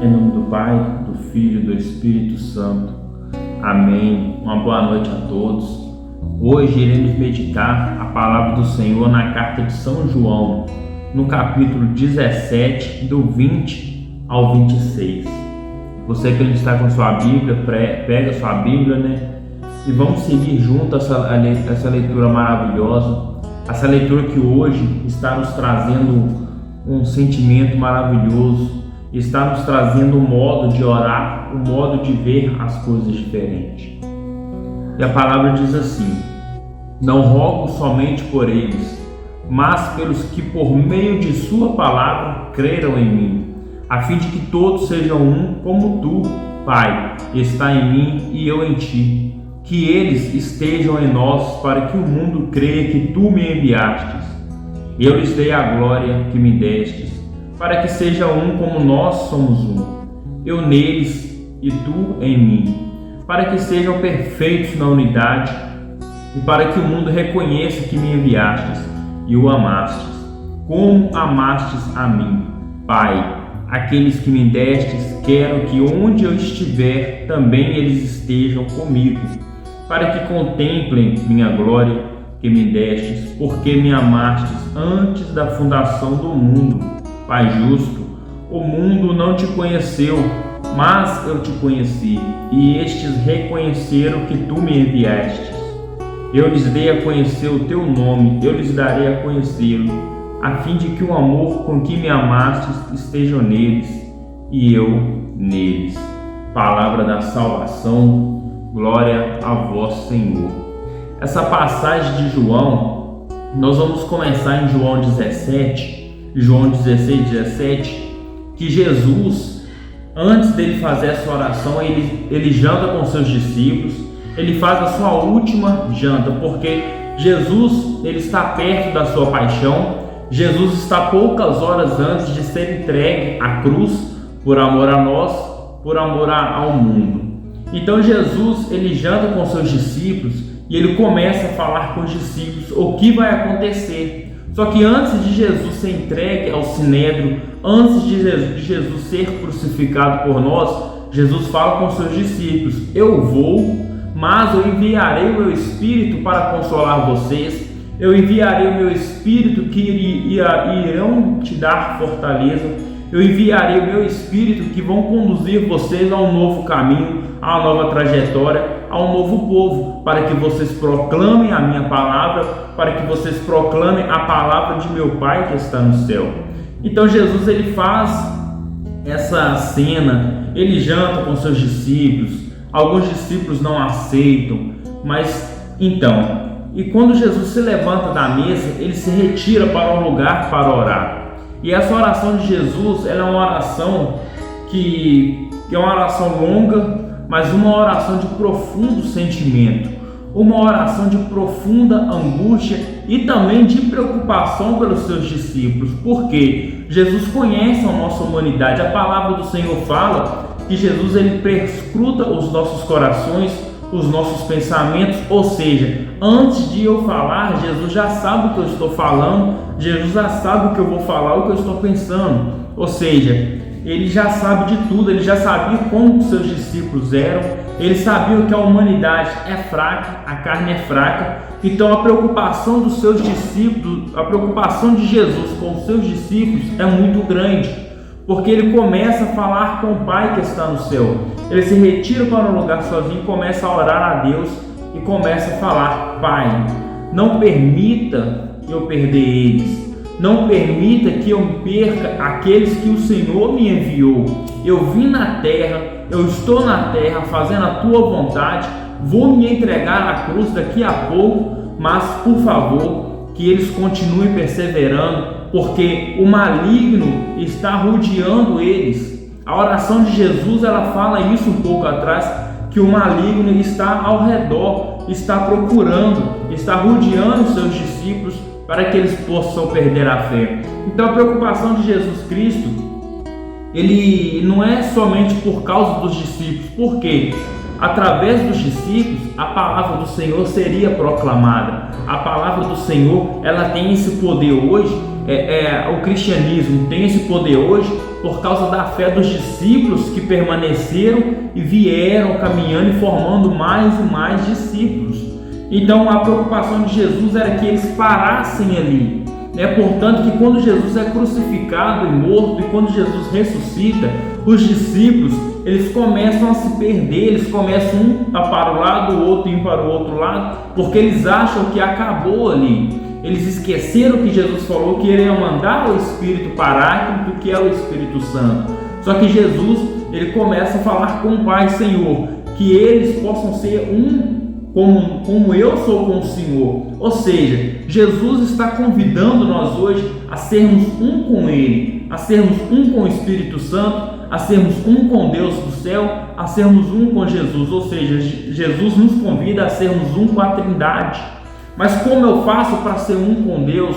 Em nome do Pai, do Filho e do Espírito Santo. Amém. Uma boa noite a todos. Hoje iremos meditar a palavra do Senhor na carta de São João, no capítulo 17, do 20 ao 26. Você que está com sua Bíblia, pega sua Bíblia, e vamos seguir junto essa leitura maravilhosa, essa leitura que hoje está nos trazendo um sentimento maravilhoso, está nos trazendo um modo de orar, um modo de ver as coisas diferentes. E a palavra diz assim: não rogo somente por eles, mas pelos que por meio de sua palavra creram em mim, a fim de que todos sejam um, como tu, Pai, está em mim e eu em ti, que eles estejam em nós, para que o mundo creia que tu me enviastes. Eu lhes dei a glória que me destes, para que sejam um como nós somos um, eu neles e tu em mim, para que sejam perfeitos na unidade, e para que o mundo reconheça que me enviastes e o amastes, como amastes a mim. Pai, aqueles que me destes, quero que onde eu estiver, também eles estejam comigo, para que contemplem minha glória que me destes, porque me amastes antes da fundação do mundo. Pai justo, o mundo não te conheceu, mas eu te conheci, e estes reconheceram que tu me enviastes. Eu lhes dei a conhecer o teu nome, eu lhes darei a conhecê-lo, a fim de que o amor com que me amastes esteja neles, e eu neles. Palavra da salvação, glória a vós, Senhor. Essa passagem de João, nós vamos começar em João 16, 17, que Jesus, antes dele fazer essa oração, ele janta com seus discípulos, ele faz a sua última janta, porque Jesus, ele está perto da sua paixão, Jesus está poucas horas antes de ser entregue à cruz, por amor a nós, por amor ao mundo. Então Jesus, ele janta com seus discípulos, e ele começa a falar com os discípulos o que vai acontecer. Só que antes de Jesus ser entregue ao sinédrio, antes de Jesus ser crucificado por nós, Jesus fala com seus discípulos: eu vou, mas eu enviarei o meu Espírito para consolar vocês, eu enviarei o meu Espírito que irão te dar fortaleza, eu enviarei o meu Espírito que vão conduzir vocês a um novo caminho, a uma nova trajetória, a um novo povo, para que vocês proclamem a minha palavra, para que vocês proclamem a palavra de meu Pai que está no céu. Então Jesus, ele faz essa cena, ele janta com seus discípulos, alguns discípulos não aceitam, mas então, e quando Jesus se levanta da mesa, ele se retira para um lugar para orar. E essa oração de Jesus, ela é uma oração que é uma oração longa, mas uma oração de profundo sentimento, uma oração de profunda angústia e também de preocupação pelos seus discípulos, porque Jesus conhece a nossa humanidade. A palavra do Senhor fala que Jesus, ele perscruta os nossos corações, os nossos pensamentos, ou seja, antes de eu falar, Jesus já sabe o que eu estou falando, Jesus já sabe o que eu vou falar, o que eu estou pensando, ou seja, ele já sabe de tudo, ele já sabia como seus discípulos eram, ele sabia que a humanidade é fraca, a carne é fraca, então a preocupação dos seus discípulos, a preocupação de Jesus com os seus discípulos é muito grande, porque ele começa a falar com o Pai que está no céu, ele se retira para um lugar sozinho, começa a orar a Deus e começa a falar: Pai, não permita eu perder eles, não permita que eu perca aqueles que o Senhor me enviou. Eu vim na terra, eu estou na terra fazendo a tua vontade, vou me entregar à cruz daqui a pouco, mas por favor, que eles continuem perseverando, porque o maligno está rodeando eles. A oração de Jesus, ela fala isso um pouco atrás, que o maligno está ao redor, está procurando, está rodeando os seus discípulos, para que eles possam perder a fé. Então a preocupação de Jesus Cristo, ele não é somente por causa dos discípulos, porque através dos discípulos a palavra do Senhor seria proclamada. A palavra do Senhor, ela tem esse poder hoje o cristianismo tem esse poder hoje por causa da fé dos discípulos que permaneceram e vieram caminhando e formando mais e mais discípulos. Então a preocupação de Jesus era que eles parassem ali, né? Portanto, que quando Jesus é crucificado e morto e quando Jesus ressuscita, os discípulos eles começam a se perder, eles começam um a para o lado, o outro ir para o outro lado, porque eles acham que acabou ali. Eles esqueceram que Jesus falou que ele ia mandar o Espírito Paráclito, que é o Espírito Santo. Só que Jesus ele começa a falar com o Pai: Senhor, que eles possam ser um como eu sou com o Senhor. Ou seja, Jesus está convidando nós hoje a sermos um com Ele, a sermos um com o Espírito Santo, a sermos um com Deus do céu, a sermos um com Jesus. Ou seja, Jesus nos convida a sermos um com a Trindade. Mas como eu faço para ser um com Deus?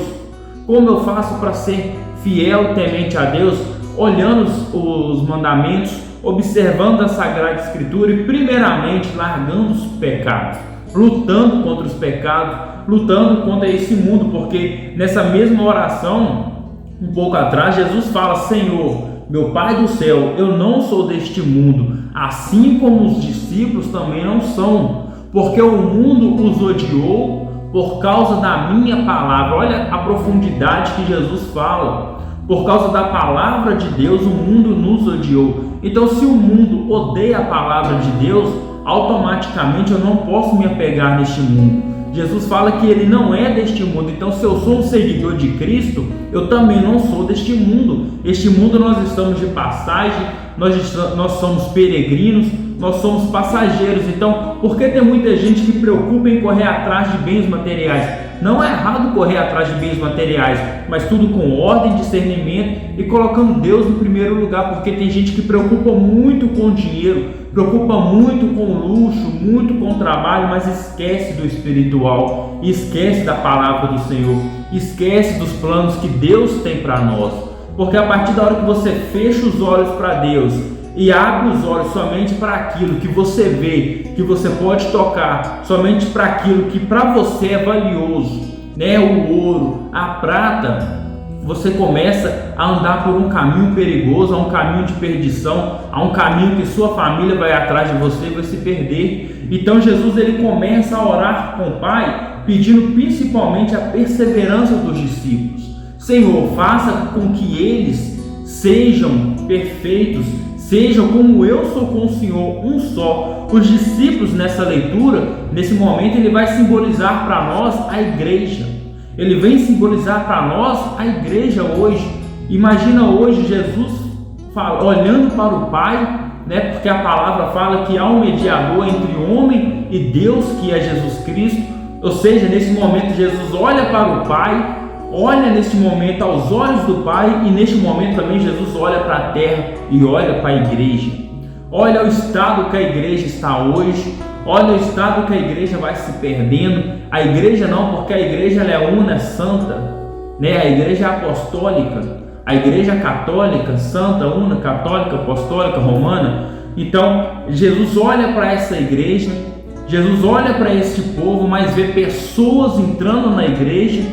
Como eu faço para ser fiel, temente a Deus, olhando os mandamentos, observando a Sagrada Escritura e primeiramente largando os pecados, lutando contra os pecados, lutando contra esse mundo, porque nessa mesma oração, um pouco atrás, Jesus fala: Senhor, meu Pai do céu, eu não sou deste mundo, assim como os discípulos também não são, porque o mundo os odiou por causa da minha palavra. Olha a profundidade que Jesus fala. Por causa da palavra de Deus, o mundo nos odiou. Então, se o mundo odeia a palavra de Deus, automaticamente eu não posso me apegar neste mundo. Jesus fala que ele não é deste mundo. Então, se eu sou um seguidor de Cristo, eu também não sou deste mundo. Este mundo nós estamos de passagem, nós somos peregrinos, nós somos passageiros. Então, por que tem muita gente que preocupa em correr atrás de bens materiais? Não é errado correr atrás de bens materiais, mas tudo com ordem, discernimento e colocando Deus no primeiro lugar, porque tem gente que preocupa muito com o dinheiro, preocupa muito com o luxo, muito com o trabalho, mas esquece do espiritual, esquece da palavra do Senhor, esquece dos planos que Deus tem para nós. Porque a partir da hora que você fecha os olhos para Deus e abre os olhos somente para aquilo que você vê, que você pode tocar, somente para aquilo que para você é valioso, né? O ouro, a prata, você começa a andar por um caminho perigoso, a um caminho de perdição, a um caminho que sua família vai atrás de você e vai se perder. Então Jesus ele começa a orar com o Pai, pedindo principalmente a perseverança dos discípulos. Senhor, faça com que eles sejam perfeitos, sejam como eu sou com o Senhor, um só. Os discípulos nessa leitura, nesse momento, ele vai simbolizar para nós a igreja. Ele vem simbolizar para nós a igreja hoje. Imagina hoje Jesus olhando para o Pai, né? Porque a palavra fala que há um mediador entre o homem e Deus, que é Jesus Cristo. Ou seja, nesse momento Jesus olha para o Pai, olha neste momento aos olhos do Pai, e neste momento também Jesus olha para a terra e olha para a igreja. Olha o estado que a igreja está hoje, olha o estado que a igreja vai se perdendo. A igreja não, porque a igreja ela é una, santa, né? A igreja é apostólica, a igreja católica, santa, una, católica, apostólica, romana. Então Jesus olha para essa igreja, Jesus olha para este povo, mas vê pessoas entrando na igreja,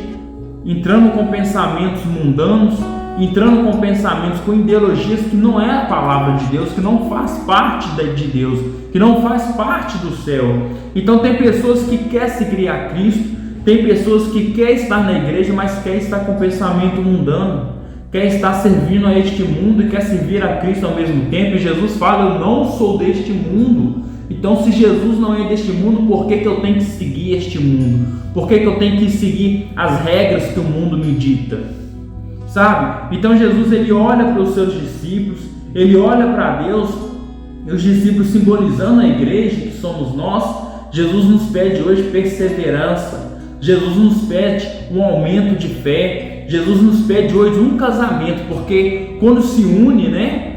entrando com pensamentos mundanos, entrando com pensamentos, com ideologias que não é a palavra de Deus, que não faz parte de Deus, que não faz parte do céu. Então tem pessoas que querem seguir a Cristo, tem pessoas que querem estar na igreja, mas querem estar com pensamento mundano, quer estar servindo a este mundo e quer servir a Cristo ao mesmo tempo. E Jesus fala: eu não sou deste mundo. Então, se Jesus não é deste mundo, por que eu tenho que seguir este mundo? Por que eu tenho que seguir as regras que o mundo me dita? Sabe? Então Jesus ele olha para os seus discípulos, ele olha para Deus, e os discípulos simbolizando a igreja, que somos nós. Jesus nos pede hoje perseverança, Jesus nos pede um aumento de fé, Jesus nos pede hoje um casamento, porque quando se une, né?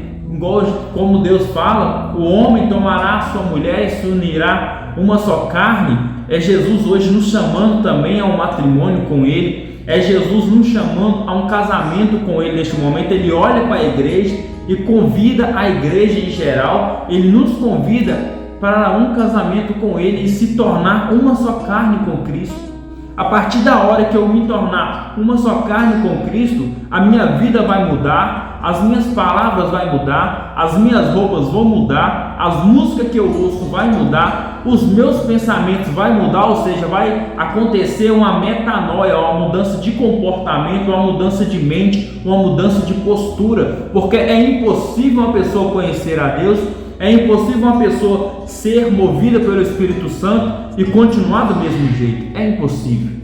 Como Deus fala, o homem tomará a sua mulher e se unirá uma só carne. É Jesus hoje nos chamando também a um matrimônio com Ele, é Jesus nos chamando a um casamento com Ele neste momento. Ele olha para a igreja e convida a igreja em geral, Ele nos convida para um casamento com Ele e se tornar uma só carne com Cristo. A partir da hora que eu me tornar uma só carne com Cristo, a minha vida vai mudar, as minhas palavras vão mudar, as minhas roupas vão mudar, as músicas que eu ouço vai mudar, os meus pensamentos vai mudar, ou seja, vai acontecer uma metanoia, uma mudança de comportamento, uma mudança de mente, uma mudança de postura, porque é impossível uma pessoa conhecer a Deus, é impossível uma pessoa ser movida pelo Espírito Santo e continuar do mesmo jeito. É impossível.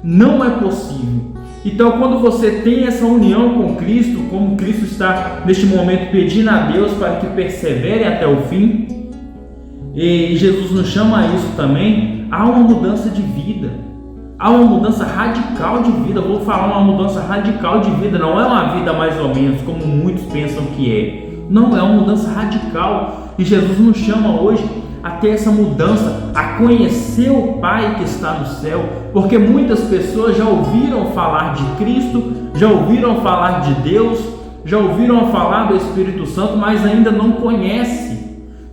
Não é possível. Então, quando você tem essa união com Cristo, como Cristo está neste momento pedindo a Deus para que persevere até o fim, e Jesus nos chama a isso também, há uma mudança de vida. Há uma mudança radical de vida. Eu vou falar uma mudança radical de vida. Não é uma vida mais ou menos, como muitos pensam que é. Não, é uma mudança radical. E Jesus nos chama hoje a ter essa mudança, a conhecer o Pai que está no céu. Porque muitas pessoas já ouviram falar de Cristo, já ouviram falar de Deus, já ouviram falar do Espírito Santo, mas ainda não conhecem.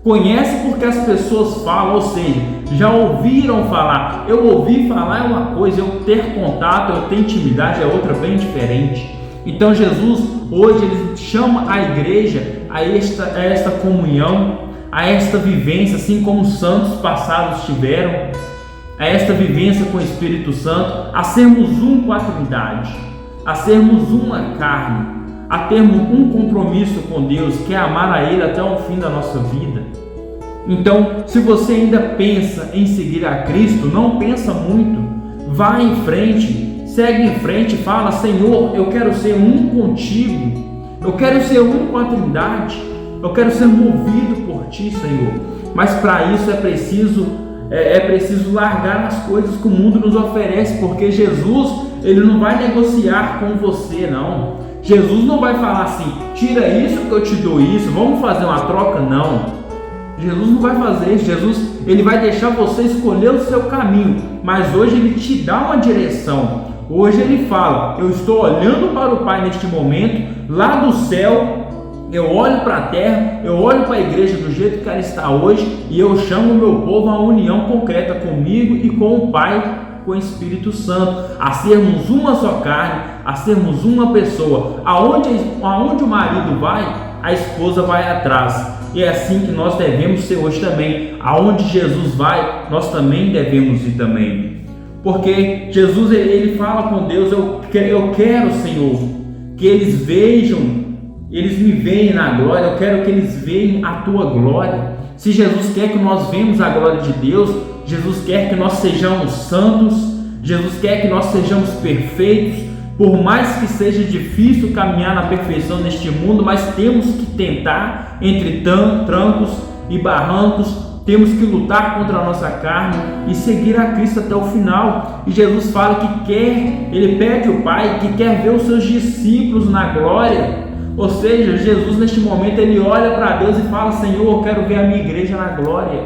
Conhece porque as pessoas falam, ou seja, já ouviram falar. Eu ouvi falar é uma coisa, eu ter contato, eu ter intimidade é outra bem diferente. Então Jesus hoje ele chama a igreja a esta comunhão, a esta vivência, assim como os santos passados tiveram, a esta vivência com o Espírito Santo, a sermos um com a Trindade, a sermos uma carne, a termos um compromisso com Deus, que é amar a Ele até o fim da nossa vida. Então, se você ainda pensa em seguir a Cristo, não pensa muito, vá em frente, segue em frente, fala: Senhor, eu quero ser um contigo, eu quero ser um com a Trindade, eu quero ser movido por Ti, Senhor. Mas para isso é preciso largar as coisas que o mundo nos oferece, porque Jesus, Ele não vai negociar com você, não. Jesus não vai falar assim: tira isso que eu te dou isso, vamos fazer uma troca, não. Jesus não vai fazer isso. Jesus, Ele vai deixar você escolher o seu caminho, mas hoje Ele te dá uma direção. Hoje Ele fala: eu estou olhando para o Pai neste momento, lá do céu, eu olho para a terra, eu olho para a igreja do jeito que ela está hoje, e eu chamo o meu povo a uma união concreta comigo e com o Pai, com o Espírito Santo, a sermos uma só carne, a sermos uma pessoa. Aonde o marido vai, a esposa vai atrás. E é assim que nós devemos ser hoje também. Aonde Jesus vai, nós também devemos ir também. Porque Jesus, ele fala com Deus: eu quero, Senhor, que eles me vejam na glória, eu quero que eles vejam a Tua glória. Se Jesus quer que nós vejamos a glória de Deus, Jesus quer que nós sejamos santos, Jesus quer que nós sejamos perfeitos. Por mais que seja difícil caminhar na perfeição neste mundo, mas temos que tentar, entre trancos e barrancos, temos que lutar contra a nossa carne e seguir a Cristo até o final. E Jesus fala que Ele pede ao Pai que quer ver os seus discípulos na glória. Ou seja, Jesus neste momento ele olha para Deus e fala: Senhor, eu quero ver a minha igreja na glória,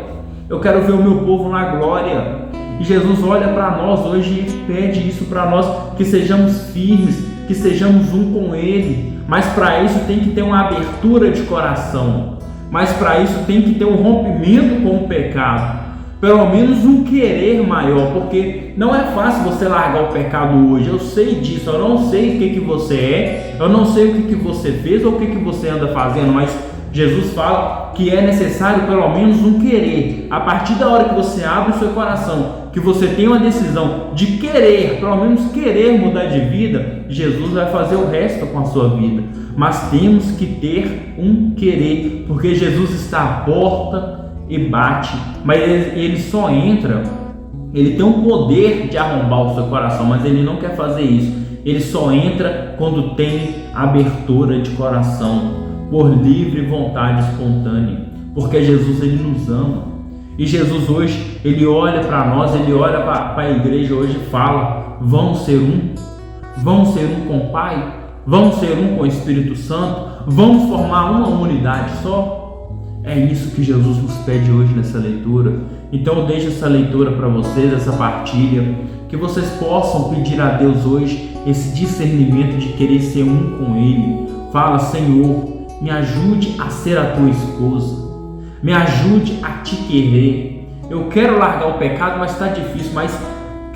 eu quero ver o meu povo na glória. E Jesus olha para nós hoje e pede isso para nós, que sejamos firmes, que sejamos um com Ele. Mas para isso tem que ter uma abertura de coração, mas para isso tem que ter um rompimento com o pecado, pelo menos um querer maior, porque não é fácil você largar o pecado hoje. Eu sei disso, eu não sei o que você é, eu não sei o que você fez ou o que você anda fazendo, mas Jesus fala que é necessário pelo menos um querer. A partir da hora que você abre o seu coração, que você tem uma decisão de querer, pelo menos querer mudar de vida, Jesus vai fazer o resto com a sua vida. Mas temos que ter um querer, porque Jesus está à porta e bate, mas ele só entra, ele tem um poder de arrombar o seu coração, mas ele não quer fazer isso. Ele só entra quando tem abertura de coração, por livre vontade espontânea, porque Jesus ele nos ama. E Jesus hoje ele olha para nós, ele olha para a igreja hoje e fala: vamos ser um com o Pai, vamos ser um com o Espírito Santo, vamos formar uma unidade só. É isso que Jesus nos pede hoje nessa leitura. Então eu deixo essa leitura para vocês, essa partilha, que vocês possam pedir a Deus hoje esse discernimento de querer ser um com Ele. Fala: Senhor, me ajude a ser a Tua esposa, me ajude a Te querer. Eu quero largar o pecado, mas está difícil, mas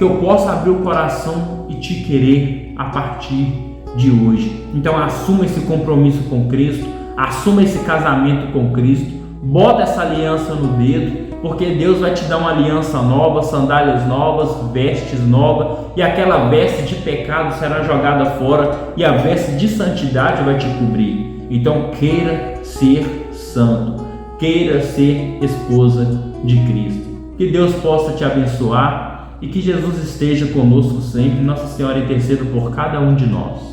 que eu possa abrir o coração e te querer a partir de hoje. Então assuma esse compromisso com Cristo, assuma esse casamento com Cristo, bota essa aliança no dedo, porque Deus vai te dar uma aliança nova, sandálias novas, vestes novas, e aquela veste de pecado será jogada fora e a veste de santidade vai te cobrir. Então queira ser santo, queira ser esposa de Cristo. Que Deus possa te abençoar e que Jesus esteja conosco sempre. Nossa Senhora interceda por cada um de nós.